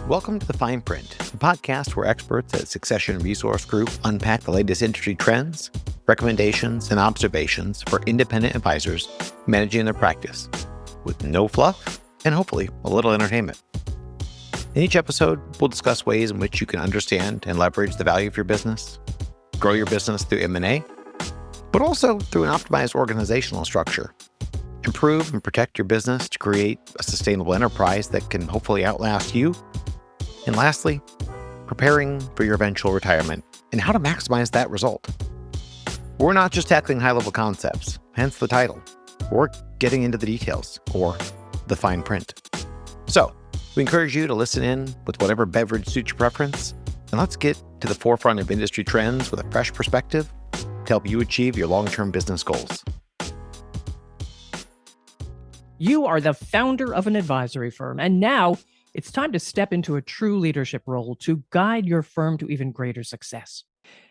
Welcome to The Fine Print, a podcast where experts at Succession Resource Group unpack the latest industry trends, recommendations, and observations for independent advisors managing their practice with no fluff and hopefully a little entertainment. In each episode, we'll discuss ways in which you can understand and leverage the value of your business, grow your business through M&A, but also through an optimized organizational structure. Improve and protect your business to create a sustainable enterprise that can hopefully outlast you. And lastly, preparing for your eventual retirement and how to maximize that result. We're not just tackling high-level concepts, hence the title. We're getting into the details, or the fine print. So, we encourage you to listen in with whatever beverage suits your preference, and let's get to the forefront of industry trends with a fresh perspective to help you achieve your long-term business goals. You are the founder of an advisory firm, and now it's time to step into a true leadership role to guide your firm to even greater success.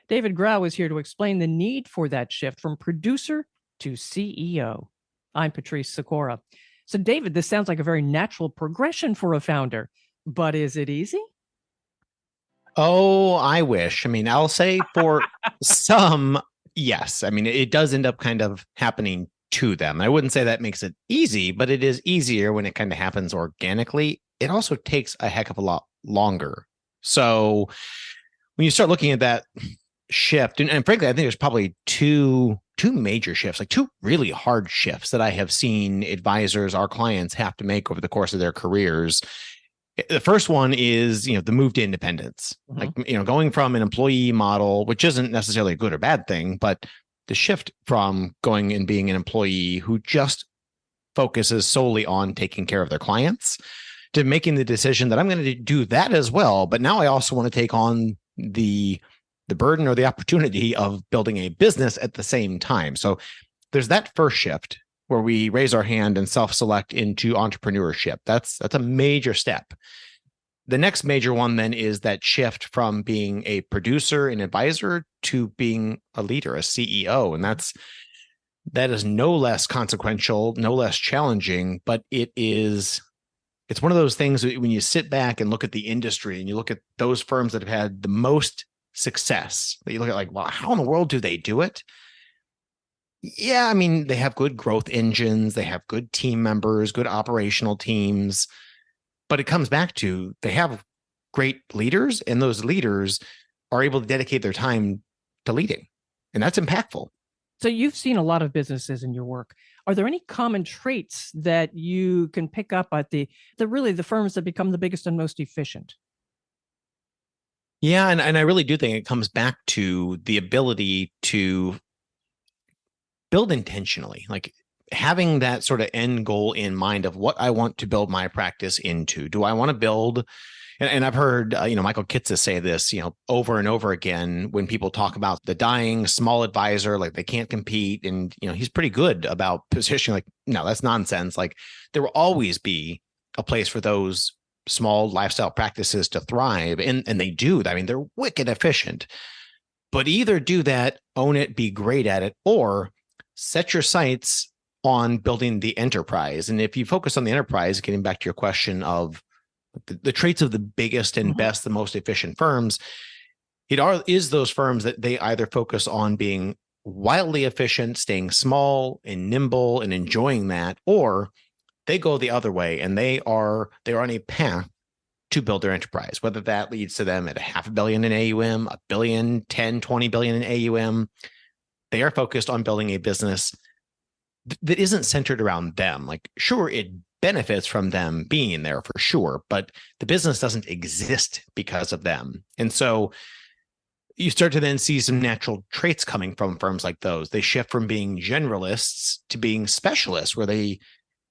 David Grau is here to explain the need for that shift from producer to CEO. I'm Patrice Sikora. So, David, this sounds like a very natural progression for a founder, but is it easy? Oh, I wish. I'll say for some, yes. It does end up kind of happening to them. I wouldn't say that makes it easy, but it is easier when it kind of happens organically. It also takes a heck of a lot longer. So when you start looking at that shift, and frankly, I think there's probably two major shifts, like two really hard shifts that I have seen advisors, our clients, have to make over the course of their careers. The first one is, the move to independence, going from an employee model, which isn't necessarily a good or bad thing, but the shift from going and being an employee who just focuses solely on taking care of their clients to making the decision that I'm going to do that as well. But now I also want to take on the burden or the opportunity of building a business at the same time. So there's that first shift where we raise our hand and self-select into entrepreneurship. That's a major step. The next major one then is that shift from being a producer and advisor to being a leader, a CEO. And that is no less consequential, no less challenging, but it's one of those things that when you sit back and look at the industry and you look at those firms that have had the most success, that you look at well, how in the world do they do it? Yeah, they have good growth engines, they have good team members, good operational teams, but it comes back to they have great leaders, and those leaders are able to dedicate their time to leading, and that's impactful. So you've seen a lot of businesses in your work. Are there any common traits that you can pick up at the firms that become the biggest and most efficient? Yeah, and I really do think it comes back to the ability to build intentionally, like having that sort of end goal in mind of what I want to build my practice into. Do I want to build? And I've heard, Michael Kitces say this, over and over again when people talk about the dying small advisor, like they can't compete. And, he's pretty good about positioning no, that's nonsense. There will always be a place for those small lifestyle practices to thrive. And they do. They're wicked efficient. But either do that, own it, be great at it, or set your sights on building the enterprise. And if you focus on the enterprise, getting back to your question of the traits of the biggest and best, the most efficient firms, is those firms that they either focus on being wildly efficient, staying small and nimble and enjoying that, or they go the other way and they're on a path to build their enterprise, whether that leads to them at $500 million in AUM, $1 billion, 10, 20 billion in AUM. They are focused on building a business that isn't centered around them. Sure, it benefits from them being there for sure, but the business doesn't exist because of them. And so you start to then see some natural traits coming from firms like those. They shift from being generalists to being specialists, where they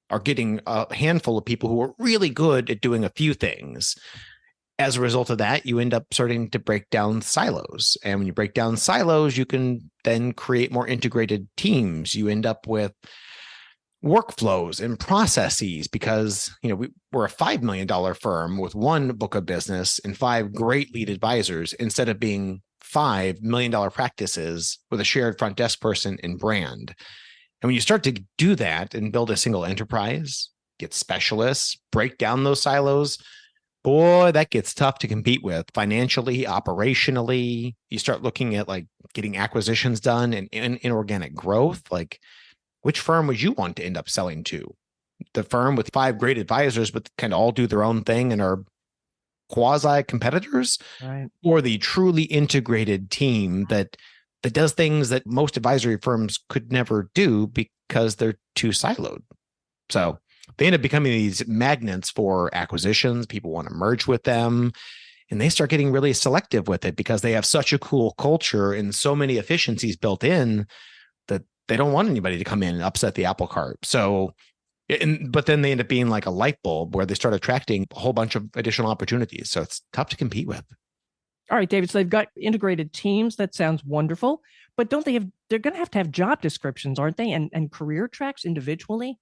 are getting a handful of people who are really good at doing a few things. As a result of that, you end up starting to break down silos. And when you break down silos, you can then create more integrated teams. You end up with workflows and processes because, we're a $5 million firm with one book of business and 5 great lead advisors instead of being $5 million practices with a shared front desk person and brand. And when you start to do that and build a single enterprise, get specialists, break down those silos, boy, that gets tough to compete with financially, operationally. You start looking at like getting acquisitions done and inorganic growth. Like, which firm would you want to end up selling to? The firm with 5 great advisors, but kind of all do their own thing and are quasi competitors, Right. or the truly integrated team that does things that most advisory firms could never do because they're too siloed. So they end up becoming these magnets for acquisitions. People want to merge with them, and they start getting really selective with it because they have such a cool culture and so many efficiencies built in that they don't want anybody to come in and upset the apple cart. So, but then they end up being like a light bulb where they start attracting a whole bunch of additional opportunities. So it's tough to compete with. All right, David. So they've got integrated teams. That sounds wonderful. But don't they have, they're going to have job descriptions, aren't they? And career tracks individually?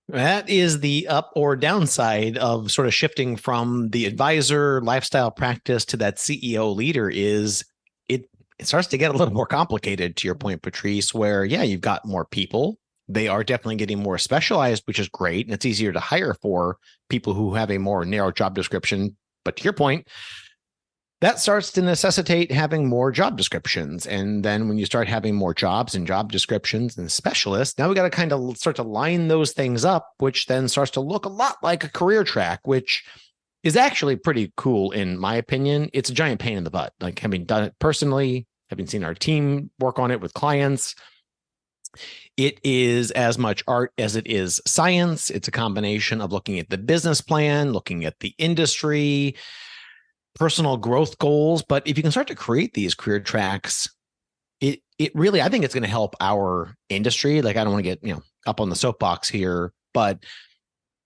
That is the up or downside of sort of shifting from the advisor lifestyle practice to that CEO leader is it starts to get a little more complicated, to your point, Patrice, where, yeah, you've got more people. They are definitely getting more specialized, which is great. And it's easier to hire for people who have a more narrow job description. But to your point, that starts to necessitate having more job descriptions. And then when you start having more jobs and job descriptions and specialists, now we got to kind of start to line those things up, which then starts to look a lot like a career track, which is actually pretty cool, in my opinion. It's a giant pain in the butt. Like, having done it personally, having seen our team work on it with clients, it is as much art as it is science. It's a combination of looking at the business plan, looking at the industry, personal growth goals. But if you can start to create these career tracks, it really, I think it's going to help our industry. Like, I don't want to get, up on the soapbox here, but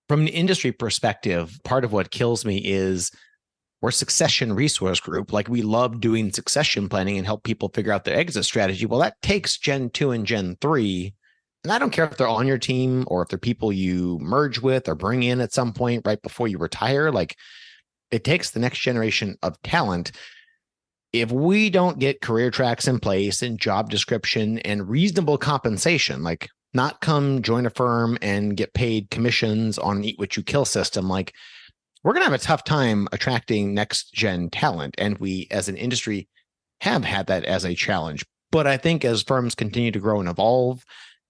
from an industry perspective, part of what kills me is we're succession resource group. Like, we love doing succession planning and help people figure out their exit strategy. Well, that takes Gen 2 and Gen 3. And I don't care if they're on your team or if they're people you merge with or bring in at some point right before you retire. Like, it takes the next generation of talent. If we don't get career tracks in place and job description and reasonable compensation, like not come join a firm and get paid commissions on an eat what you kill system, like, we're going to have a tough time attracting next gen talent. And we as an industry have had that as a challenge. But I think as firms continue to grow and evolve,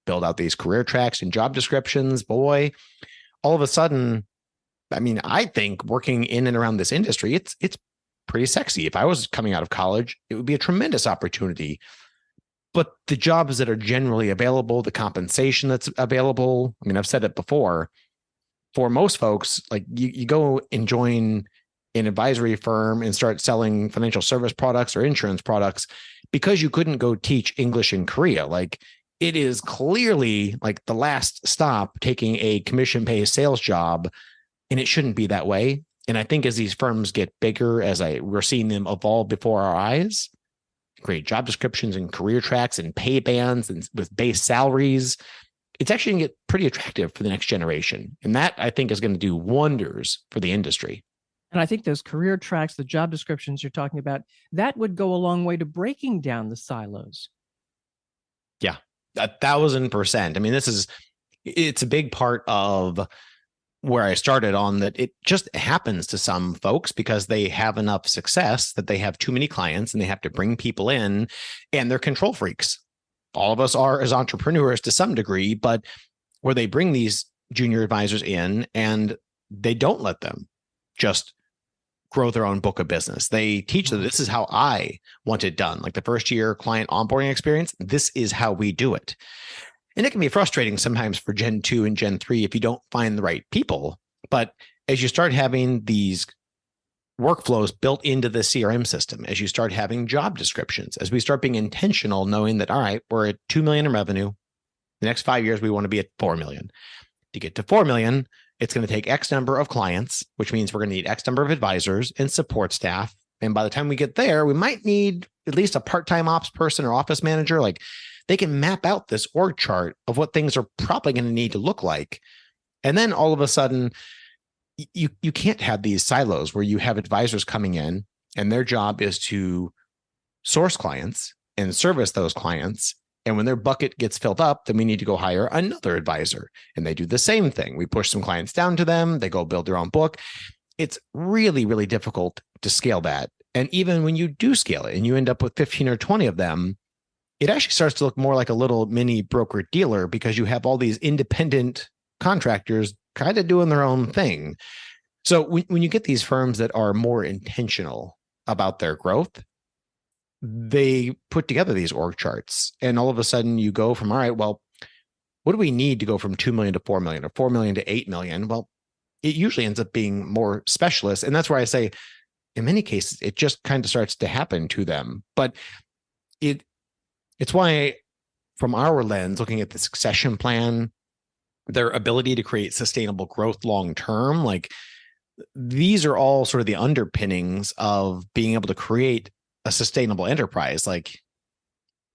build out these career tracks and job descriptions, boy, all of a sudden, I mean, I think working in and around this industry, it's pretty sexy. If I was coming out of college, it would be a tremendous opportunity. But the jobs that are generally available, the compensation that's available, I mean, I've said it before, for most folks, like, you go and join an advisory firm and start selling financial service products or insurance products because you couldn't go teach English in Korea. Like, it is clearly like the last stop taking a commission-based sales job, and it shouldn't be that way. And I think as these firms get bigger, we're seeing them evolve before our eyes, create job descriptions and career tracks and pay bands and with base salaries, it's actually going to get pretty attractive for the next generation. And that, I think, is going to do wonders for the industry. And I think those career tracks, the job descriptions you're talking about, that would go a long way to breaking down the silos. Yeah, 1,000%. I mean, it's a big part of where I started on that. It just happens to some folks because they have enough success that they have too many clients and they have to bring people in, and they're control freaks. All of us are as entrepreneurs to some degree, but where they bring these junior advisors in and they don't let them just grow their own book of business. They teach them, this is how I want it done. Like the first year client onboarding experience, this is how we do it. And it can be frustrating sometimes for Gen 2 and Gen 3 if you don't find the right people. But as you start having these workflows built into the CRM system, as you start having job descriptions, as we start being intentional, knowing that, all right, we're at 2 million in revenue. The next 5 years, we want to be at 4 million. To get to 4 million, it's going to take X number of clients, which means we're going to need X number of advisors and support staff. And by the time we get there, we might need at least a part-time ops person or office manager. Like, they can map out this org chart of what things are probably going to need to look like. And then all of a sudden, you can't have these silos where you have advisors coming in and their job is to source clients and service those clients. And when their bucket gets filled up, then we need to go hire another advisor. And they do the same thing. We push some clients down to them. They go build their own book. it's really, really difficult to scale that. And even when you do scale it and you end up with 15 or 20 of them, it actually starts to look more like a little mini broker dealer because you have all these independent contractors kind of doing their own thing. So when you get these firms that are more intentional about their growth, they put together these org charts. And all of a sudden you go from, all right, well, what do we need to go from 2 million to 4 million or 4 million to 8 million? Well, it usually ends up being more specialist. And that's where I say, in many cases, it just kind of starts to happen to them. But it's why, from our lens, looking at the succession plan, their ability to create sustainable growth long term, like these are all sort of the underpinnings of being able to create a sustainable enterprise. Like you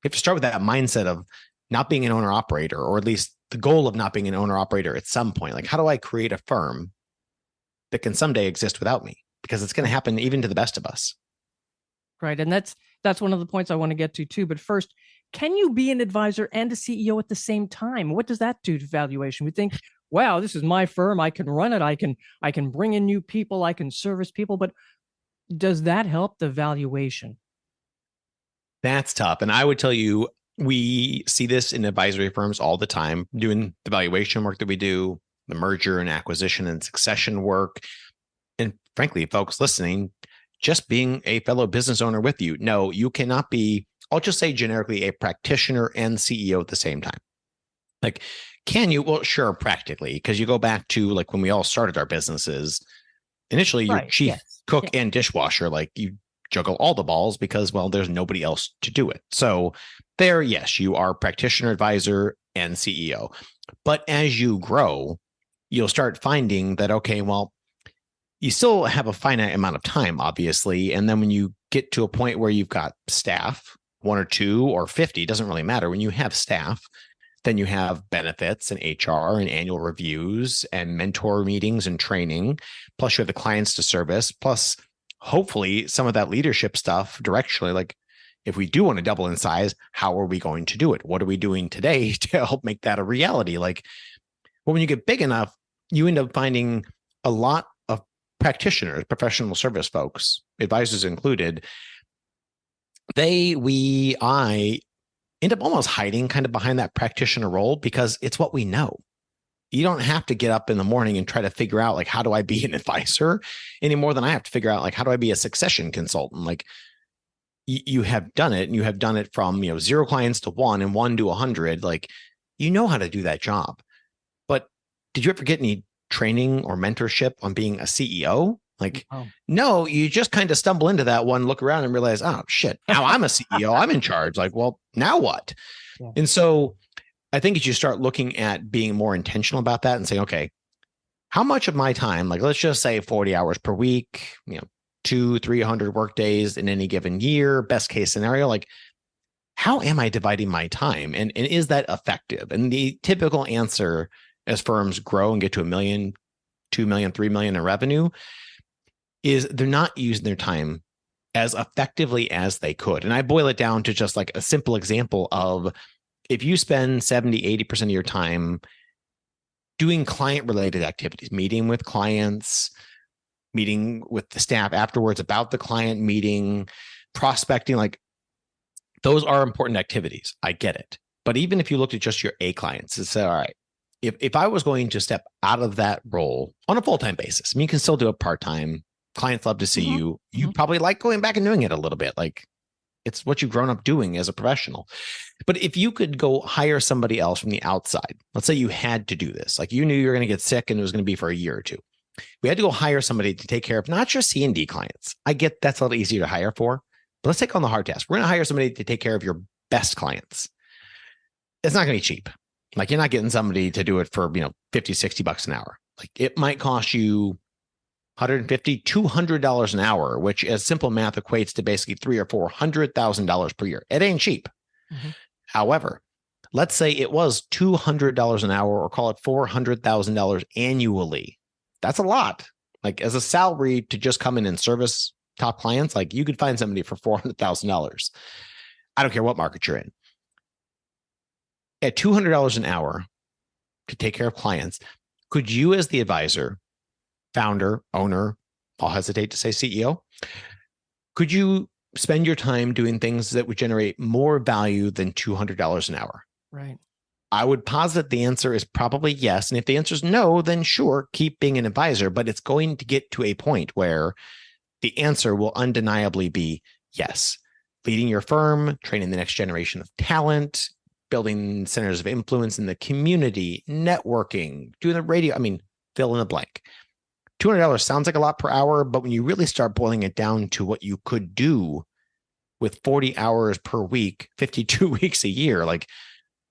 have to start with that mindset of not being an owner operator, or at least the goal of not being an owner operator at some point. Like, how do I create a firm that can someday exist without me? Because it's going to happen even to the best of us. Right. And that's one of the points I want to get to too. But first, can you be an advisor and a CEO at the same time? What does that do to valuation? We think, wow, this is my firm. I can run it. I can bring in new people. I can service people. But does that help the valuation? That's tough. And I would tell you, we see this in advisory firms all the time, doing the valuation work that we do, the merger and acquisition and succession work. And frankly, folks listening, just being a fellow business owner with you. No, you cannot be, I'll just say generically, a practitioner and CEO at the same time. Like, can you? Well, sure, practically, because you go back to like when we all started our businesses. Initially, you're Right. chief Yes. cook and dishwasher. Like you juggle all the balls because, well, there's nobody else to do it. So there, yes, you are practitioner, advisor, and CEO. But as you grow, you'll start finding that, okay, well, you still have a finite amount of time, obviously. And then when you get to a point where you've got staff, one or two or 50, doesn't really matter. When you have staff, then you have benefits and HR and annual reviews and mentor meetings and training. Plus you have the clients to service, plus hopefully some of that leadership stuff directionally. Like if we do want to double in size, how are we going to do it? What are we doing today to help make that a reality? Like, well, when you get big enough, you end up finding a lot of practitioners, professional service folks, advisors included. I end up almost hiding kind of behind that practitioner role because it's what we know. You don't have to get up in the morning and try to figure out like, how do I be an advisor any more than I have to figure out like, how do I be a succession consultant? Like you have done it, and you have done it from, 0 clients to 1 and 1 to 100. Like, you know how to do that job. But did you ever get any training or mentorship on being a CEO? Like, no, you just kind of stumble into that one, look around and realize, oh shit, now I'm a CEO, I'm in charge. Like, well, now what? Yeah. And so I think as you start looking at being more intentional about that and saying, okay, how much of my time, like let's just say 40 hours per week, 200-300 work days in any given year, best case scenario, like how am I dividing my time? And is that effective? And the typical answer as firms grow and get to $1 million, 2 million, 3 million in revenue is they're not using their time as effectively as they could. And I boil it down to just like a simple example of if you spend 70, 80% of your time doing client-related activities, meeting with clients, meeting with the staff afterwards about the client meeting, prospecting, like those are important activities. I get it. But even if you looked at just your A clients and said, all right, if I was going to step out of that role on a full-time basis, I mean, you can still do it part-time. Clients love to see you. You probably like going back and doing it a little bit. Like it's what you've grown up doing as a professional. But if you could go hire somebody else from the outside, let's say you had to do this, like you knew you were going to get sick and it was going to be for a year or two. We had to go hire somebody to take care of not just C&D clients. I get that's a little easier to hire for, but let's take on the hard task. We're going to hire somebody to take care of your best clients. It's not going to be cheap. Like you're not getting somebody to do it for, $50, $60 an hour. Like it might cost you $150, $200 an hour, which as simple math equates to basically $300,000 or $400,000 per year. It ain't cheap. Mm-hmm. However, let's say it was $200 an hour, or call it $400,000 annually. That's a lot. Like as a salary to just come in and service top clients, like you could find somebody for $400,000. I don't care what market you're in. At $200 an hour to take care of clients, could you as the advisor, founder, owner, I'll hesitate to say CEO. Could you spend your time doing things that would generate more value than $200 an hour? Right. I would posit the answer is probably yes. And if the answer is no, then sure, keep being an advisor. But it's going to get to a point where the answer will undeniably be yes. Leading your firm, training the next generation of talent, building centers of influence in the community, networking, doing the radio. I mean, fill in the blank. $200 sounds like a lot per hour, but when you really start boiling it down to what you could do with 40 hours per week, 52 weeks a year, like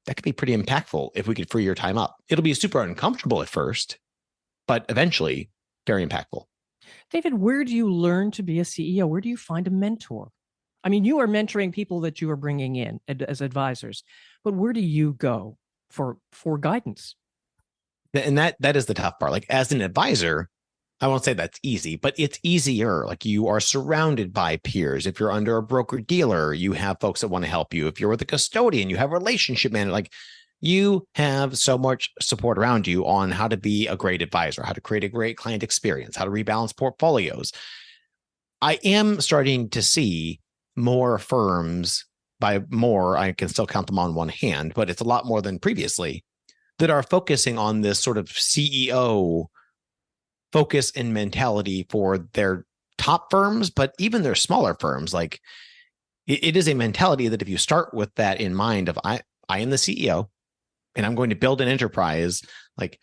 that could be pretty impactful if we could free your time up. It'll be super uncomfortable at first, but eventually very impactful. David, where do you learn to be a CEO? Where do you find a mentor? I mean, you are mentoring people that you are bringing in as advisors, but where do you go for guidance? And that is the tough part. Like as an advisor, I won't say that's easy, but it's easier. Like you are surrounded by peers. If you're under a broker dealer, you have folks that want to help you. If you're with a custodian, you have a relationship manager. Like you have so much support around you on how to be a great advisor, how to create a great client experience, how to rebalance portfolios. I am starting to see more firms, by more, I can still count them on one hand, but it's a lot more than previously, that are focusing on this sort of CEO focus and mentality for their top firms, but even their smaller firms. Like it is a mentality that if you start with that in mind of I am the CEO and I'm going to build an enterprise, like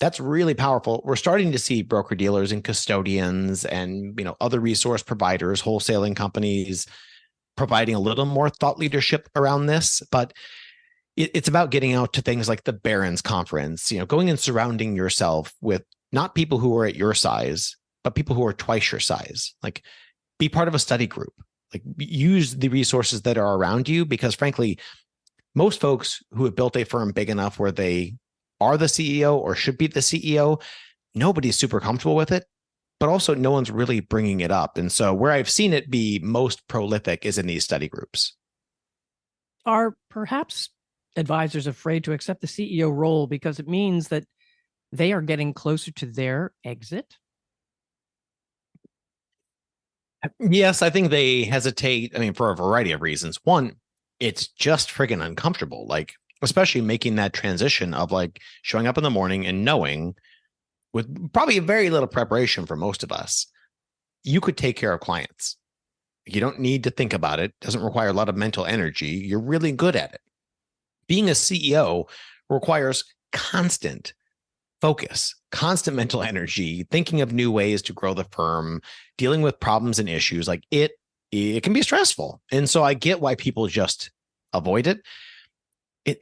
that's really powerful. We're starting to see broker dealers and custodians and other resource providers, wholesaling companies providing a little more thought leadership around this, but it's about getting out to things like the Barron's conference, going and surrounding yourself with not people who are at your size, but people who are twice your size. Like be part of a study group, like use the resources that are around you, because frankly, most folks who have built a firm big enough where they are the CEO or should be the CEO, nobody's super comfortable with it, but also no one's really bringing it up. And so where I've seen it be most prolific is in these study groups. Are perhaps advisors afraid to accept the CEO role because it means that they are getting closer to their exit? Yes, I think they hesitate. I mean, for a variety of reasons. One, it's just friggin' uncomfortable. Like, especially making that transition of like showing up in the morning and knowing with probably very little preparation for most of us, you could take care of clients. You don't need to think about it. It doesn't require a lot of mental energy. You're really good at it. Being a CEO requires constant focus, constant mental energy, thinking of new ways to grow the firm, dealing with problems and issues. Like it can be stressful. And so I get why people just avoid it.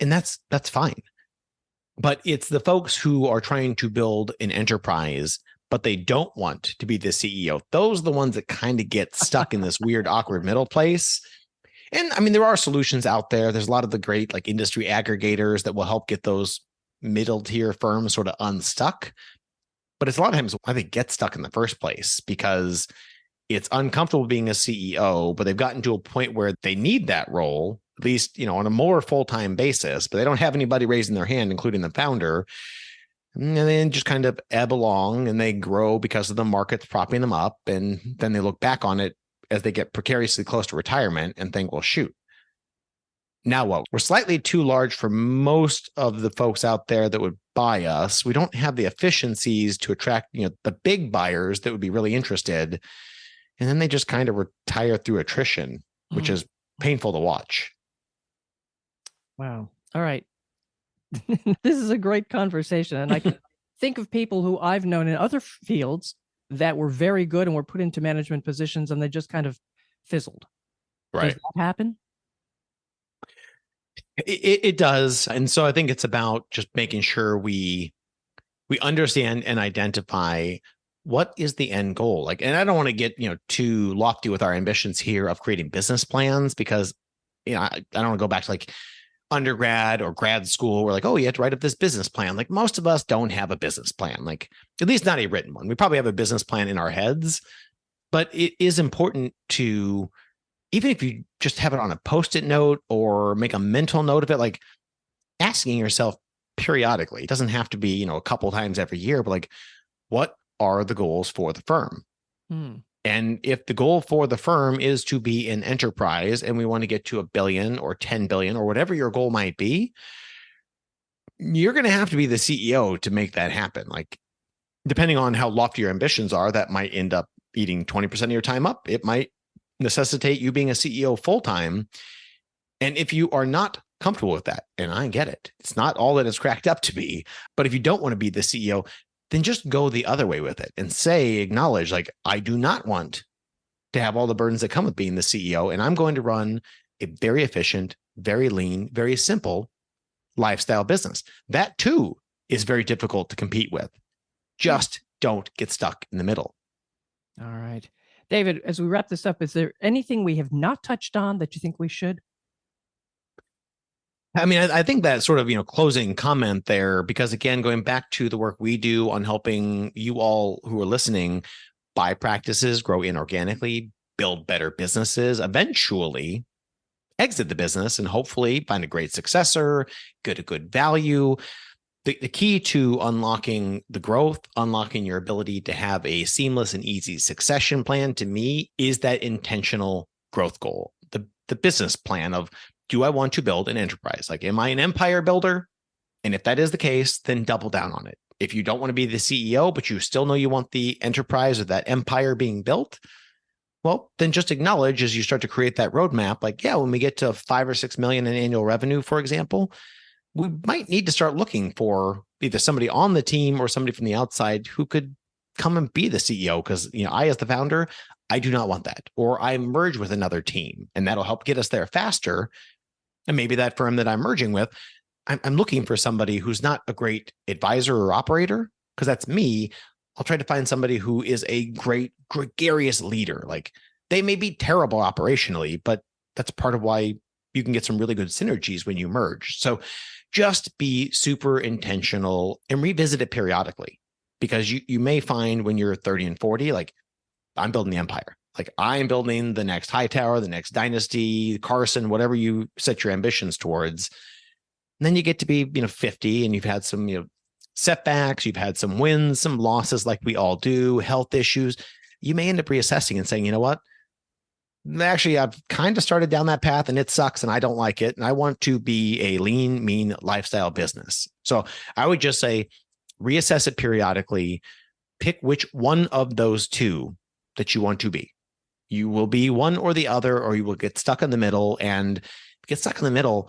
And that's fine. But it's the folks who are trying to build an enterprise, but they don't want to be the CEO. Those are the ones that kind of get stuck in this weird, awkward middle place. And I mean, there are solutions out there. There's a lot of the great like industry aggregators that will help get those middle tier firms sort of unstuck. But it's a lot of times why they get stuck in the first place, because it's uncomfortable being a CEO, but they've gotten to a point where they need that role, at least, on a more full-time basis, but they don't have anybody raising their hand, including the founder. And then just kind of ebb along and they grow because of the markets propping them up. And then they look back on it as they get precariously close to retirement and think, well, shoot, now what? We're slightly too large for most of the folks out there that would buy us. We don't have the efficiencies to attract, the big buyers that would be really interested. And then they just kind of retire through attrition, which is painful to watch. Wow. All right. This is a great conversation. And I can think of people who I've known in other fields that were very good and were put into management positions and they just kind of fizzled. Right. Does that happen? It does. And so I think it's about just making sure we understand and identify what is the end goal. Like, and I don't want to get, too lofty with our ambitions here of creating business plans, because, I don't want to go back to like undergrad or grad school where like, oh, you have to write up this business plan. Like most of us don't have a business plan, like at least not a written one. We probably have a business plan in our heads, but it is important to, even if you just have it on a Post-it note or make a mental note of it, like asking yourself periodically, it doesn't have to be, a couple times every year, but like, what are the goals for the firm? Hmm. And if the goal for the firm is to be an enterprise and we want to get to 1 billion or 10 billion or whatever your goal might be, you're going to have to be the CEO to make that happen. Like, depending on how lofty your ambitions are, that might end up eating 20% of your time up. It might necessitate you being a CEO full time. And if you are not comfortable with that, and I get it, it's not all that it's cracked up to be, but if you don't want to be the CEO, then just go the other way with it and acknowledge, like, I do not want to have all the burdens that come with being the CEO. And I'm going to run a very efficient, very lean, very simple lifestyle business. That too is very difficult to compete with. Just don't get stuck in the middle. All right. David, as we wrap this up, is there anything we have not touched on that you think we should? I mean, I think that sort of, closing comment there, because again, going back to the work we do on helping you all who are listening buy practices, grow inorganically, build better businesses, eventually exit the business and hopefully find a great successor, get a good value. The key to unlocking the growth, unlocking your ability to have a seamless and easy succession plan, to me, is that intentional growth goal. The business plan of, do I want to build an enterprise? Like, am I an empire builder? And if that is the case, then double down on it. If you don't want to be the CEO, but you still know you want the enterprise or that empire being built, well, then just acknowledge as you start to create that roadmap, like, yeah, when we get to 5 or 6 million in annual revenue, for example, we might need to start looking for either somebody on the team or somebody from the outside who could come and be the CEO. Because, I, as the founder, I do not want that. Or I merge with another team and that'll help get us there faster. And maybe that firm that I'm merging with, I'm looking for somebody who's not a great advisor or operator, because that's me. I'll try to find somebody who is a great, gregarious leader. Like, they may be terrible operationally, but that's part of why you can get some really good synergies when you merge. So just be super intentional and revisit it periodically, because you may find when you're 30 and 40, like, I'm building the empire. Like, I'm building the next Hightower, the next Dynasty, Carson, whatever you set your ambitions towards. And then you get to be, 50 and you've had some, setbacks, you've had some wins, some losses, like we all do, health issues. You may end up reassessing and saying, you know what? Actually, I've kind of started down that path and it sucks and I don't like it. And I want to be a lean, mean lifestyle business. So I would just say, reassess it periodically, pick which one of those two that you want to be. You will be one or the other, or you will get stuck in the middle. And get stuck in the middle,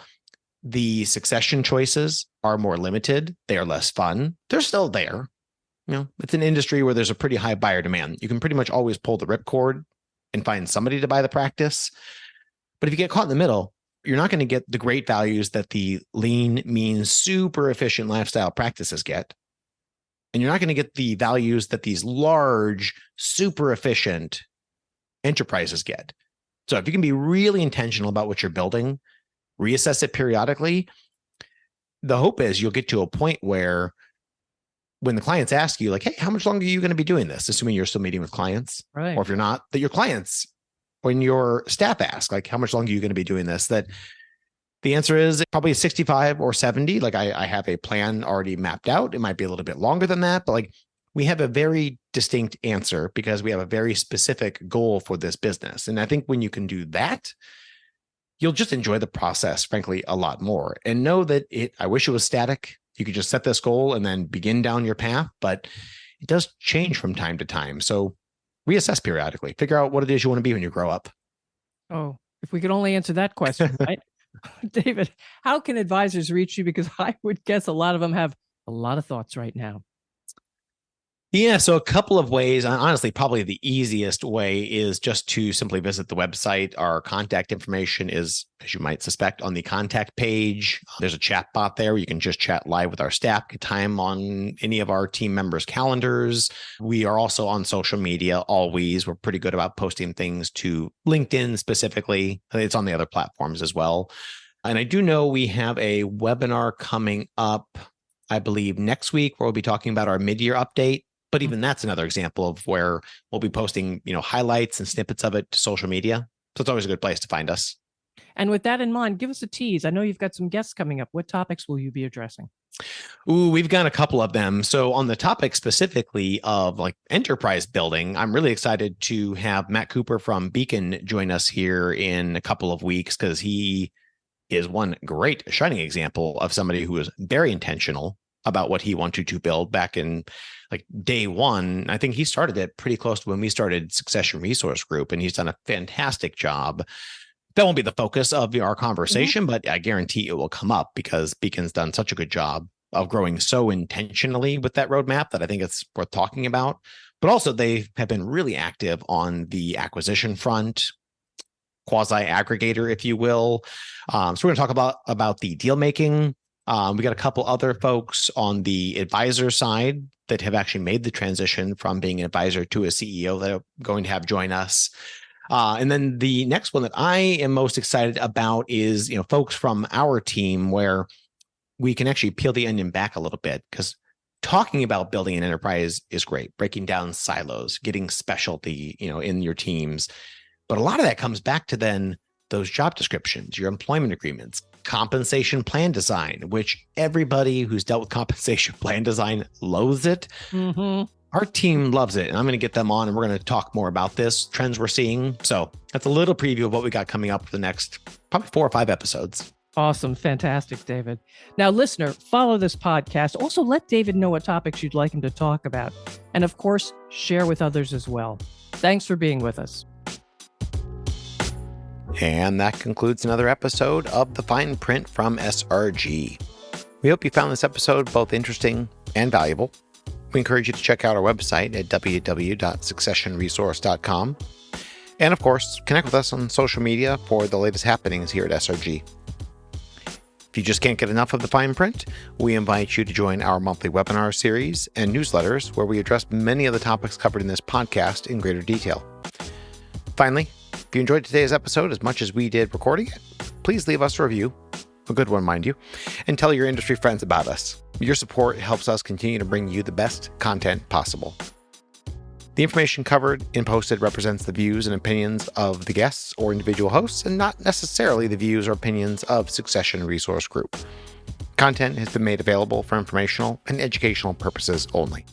the succession choices are more limited. They are less fun. They're still there. It's an industry where there's a pretty high buyer demand. You can pretty much always pull the ripcord and find somebody to buy the practice. But if you get caught in the middle, you're not going to get the great values that the lean, mean, super efficient lifestyle practices get. And you're not going to get the values that these large, super efficient enterprises get. So if you can be really intentional about what you're building, reassess it periodically, the hope is you'll get to a point where when the clients ask you, like, hey, how much longer are you going to be doing this? Assuming you're still meeting with clients, Right. or if you're not, that your clients, when your staff ask, like, how much longer are you going to be doing this? That the answer is probably 65 or 70. Like, I have a plan already mapped out. It might be a little bit longer than that, but like, we have a very distinct answer because we have a very specific goal for this business. And I think when you can do that, you'll just enjoy the process, frankly, a lot more. And know that I wish it was static. You could just set this goal and then begin down your path, but it does change from time to time. So reassess periodically, figure out what it is you want to be when you grow up. Oh, if we could only answer that question, right? David, how can advisors reach you? Because I would guess a lot of them have a lot of thoughts right now. Yeah, so a couple of ways. Honestly, probably the easiest way is just to simply visit the website. Our contact information is, as you might suspect, on the contact page. There's a chat bot there where you can just chat live with our staff, get time on any of our team members' calendars. We are also on social media always. We're pretty good about posting things to LinkedIn specifically. It's on the other platforms as well. And I do know we have a webinar coming up, I believe, next week, where we'll be talking about our mid-year update. But even that's another example of where we'll be posting, highlights and snippets of it to social media. So it's always a good place to find us. And with that in mind, give us a tease. I know you've got some guests coming up. What topics will you be addressing? Ooh, we've got a couple of them. So on the topic specifically of like enterprise building, I'm really excited to have Matt Cooper from Beacon join us here in a couple of weeks because he is one great shining example of somebody who was very intentional about what he wanted to build back in like day one. I think he started it pretty close to when we started Succession Resource Group, and he's done a fantastic job. That won't be the focus of our conversation, but I guarantee it will come up because Beacon's done such a good job of growing so intentionally with that roadmap that I think it's worth talking about. But also they have been really active on the acquisition front, quasi-aggregator, if you will. So we're going to talk about the deal making. We got a couple other folks on the advisor side that have actually made the transition from being an advisor to a CEO that are going to have join us. And then the next one that I am most excited about is, folks from our team where we can actually peel the onion back a little bit, because talking about building an enterprise is great, breaking down silos, getting specialty, in your teams. But a lot of that comes back to then those job descriptions, your employment agreements, compensation plan design, which everybody who's dealt with compensation plan design loathes it. Mm-hmm. Our team loves it, and I'm going to get them on, and we're going to talk more about this, trends we're seeing. So that's a little preview of what we got coming up for the next probably 4 or 5 episodes. Awesome. Fantastic, David. Now, listener, follow this podcast. Also, let David know what topics you'd like him to talk about. And of course, share with others as well. Thanks for being with us. And that concludes another episode of The Fine Print from SRG. We hope you found this episode both interesting and valuable. We encourage you to check out our website at www.successionresource.com. And of course, connect with us on social media for the latest happenings here at SRG. If you just can't get enough of The Fine Print, we invite you to join our monthly webinar series and newsletters where we address many of the topics covered in this podcast in greater detail. Finally, if you enjoyed today's episode as much as we did recording it, please leave us a review, a good one, mind you, and tell your industry friends about us. Your support helps us continue to bring you the best content possible. The information covered and posted represents the views and opinions of the guests or individual hosts, and not necessarily the views or opinions of Succession Resource Group. Content has been made available for informational and educational purposes only.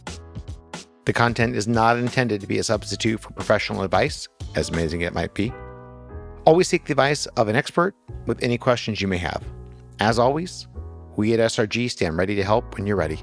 The content is not intended to be a substitute for professional advice, as amazing it might be. Always seek the advice of an expert with any questions you may have. As always, we at SRG stand ready to help when you're ready.